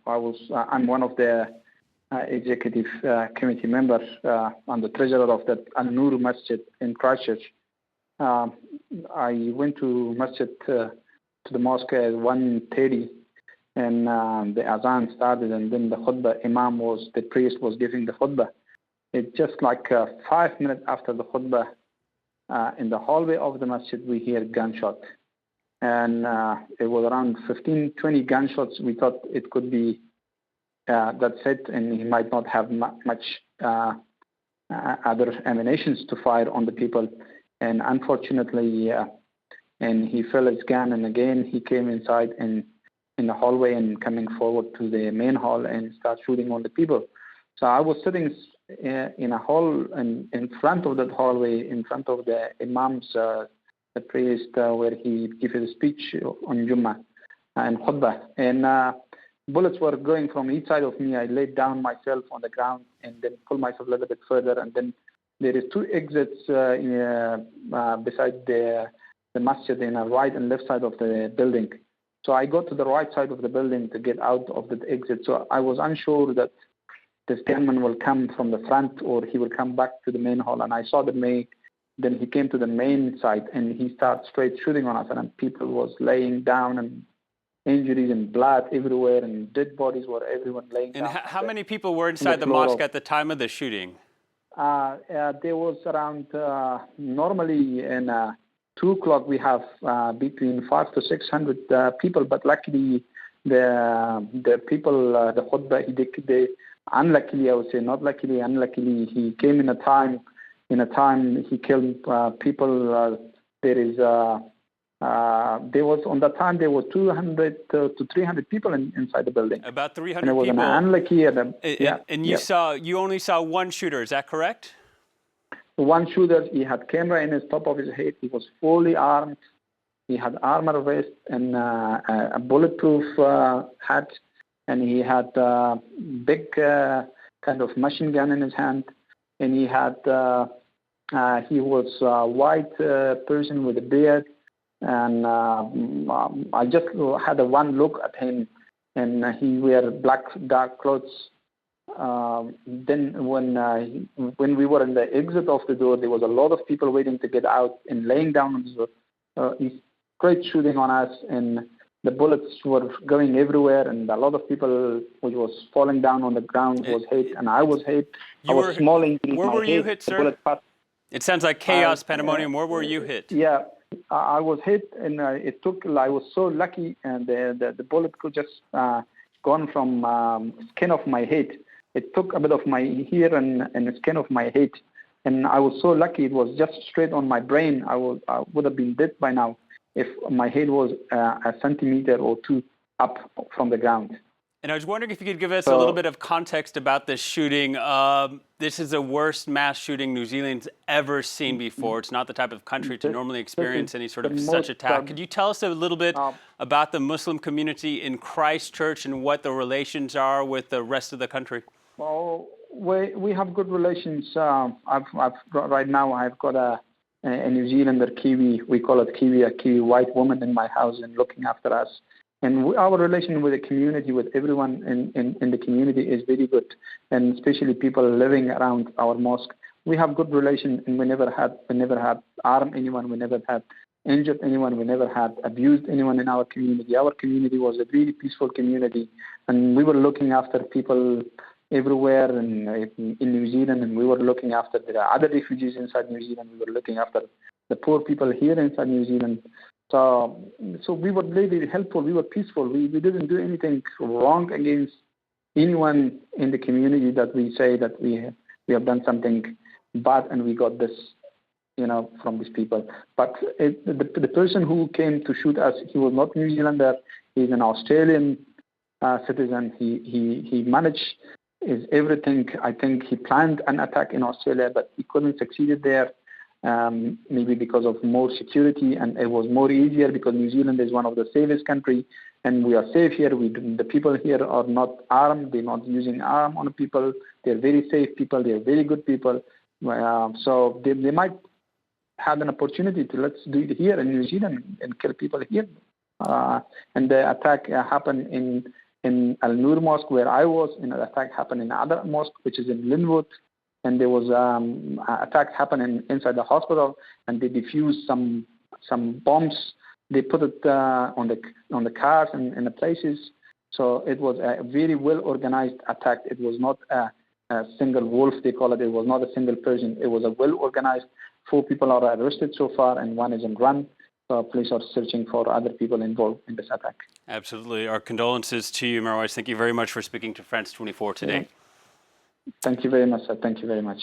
I'm one of the executive committee members. I'm the treasurer of the Al-Nur Masjid in Christchurch. I went to Masjid to the mosque at 1:30, and the azan started, and then the khutbah, the priest was giving the khutbah. It's just like 5 minutes after the khutbah, in the hallway of the masjid, we hear gunshot. And it was around 15, 20 gunshots. We thought it could be, that's it, and he might not have much other ammunitions to fire on the people. And unfortunately, and he fell his gun, and again he came inside in the hallway and coming forward to the main hall and start shooting on the people. So I was sitting in a hall in front of that hallway, in front of the imam's, the priest, where he gave his speech on Jummah and khutbah. And bullets were going from each side of me. I laid down myself on the ground and then pulled myself a little bit further. And then there is two exits beside the masjid in the right and left side of the building. So I got to the right side of the building to get out of the exit. So I was unsure that this gunman will come from the front or he will come back to the main hall. And I saw then he came to the main side and he started straight shooting on us. And people was laying down and injuries and blood everywhere and dead bodies were everyone laying down. And how many people were inside the mosque at the time of the shooting? There was around, normally in 2 o'clock we have between 500 to 600 people, but luckily the people, the khutbah, they unluckily, I would say, not luckily, unluckily, he came in a time he killed people. There was on that time there were 200 to 300 people inside the building. About 300 and it was people. Unlucky. And you only saw one shooter. Is that correct? One shooter. He had camera in his top of his head. He was fully armed. He had armor vest and a bulletproof hat, and he had a big kind of machine gun in his hand. And he had he was a white person with a beard. And I just had a one look at him, and he wear black dark clothes. Then when we were in the exit of the door, there was a lot of people waiting to get out and laying down on the door. He's straight shooting on us, and the bullets were going everywhere, and a lot of people which was falling down on the ground was hit, and I was hit. I was small injuries. Where were you hit, sir? It sounds like chaos, pandemonium. Where were you hit? Yeah. I was hit, and it took. I was so lucky, and the bullet could just gone from skin of my head. It took a bit of my hair and the skin of my head, and I was so lucky. It was just straight on my brain. I would have been dead by now if my head was a centimeter or two up from the ground. And I was wondering if you could give us a little bit of context about this shooting. This is the worst mass shooting New Zealand's ever seen before. It's not the type of country to normally experience any sort of such attack. Could you tell us a little bit about the Muslim community in Christchurch and what the relations are with the rest of the country? Well, we have good relations. Right now I've got a New Zealander Kiwi. We call it Kiwi, a Kiwi white woman in my house and looking after us. And our relation with the community, with everyone in the community is very good, and especially people living around our mosque. We have good relation, and we never had harmed anyone, we never had injured anyone, we never had abused anyone in our community. Our community was a really peaceful community, and we were looking after people everywhere in New Zealand, and we were looking after the other refugees inside New Zealand. We were looking after the poor people here inside New Zealand. So we were really helpful. We were peaceful. We didn't do anything wrong against anyone in the community that we say that we have done something bad and we got this, from these people. But the person who came to shoot us, he was not New Zealander. He's an Australian citizen. He managed everything. I think he planned an attack in Australia, but he couldn't succeed there. Maybe because of more security, and it was more easier because New Zealand is one of the safest country, and we are safe here. The people here are not armed; they're not using arm on people. They're very safe people. They're very good people. So they might have an opportunity to let's do it here in New Zealand and kill people here. And the attack happened in Al Noor Mosque, where I was. An attack happened in another mosque, which is in Linwood, and there was an attack happening inside the hospital, and they defused some bombs. They put it on the cars and in the places. So it was a very well organized attack. It was not a single wolf, they call it. It was not a single person. It was a well organized. 4 people are arrested so far, and 1 is on run. Police are searching for other people involved in this attack. Absolutely. Our condolences to you, Marwais. Thank you very much for speaking to France 24 today. Yeah. Thank you very much, sir. Thank you very much.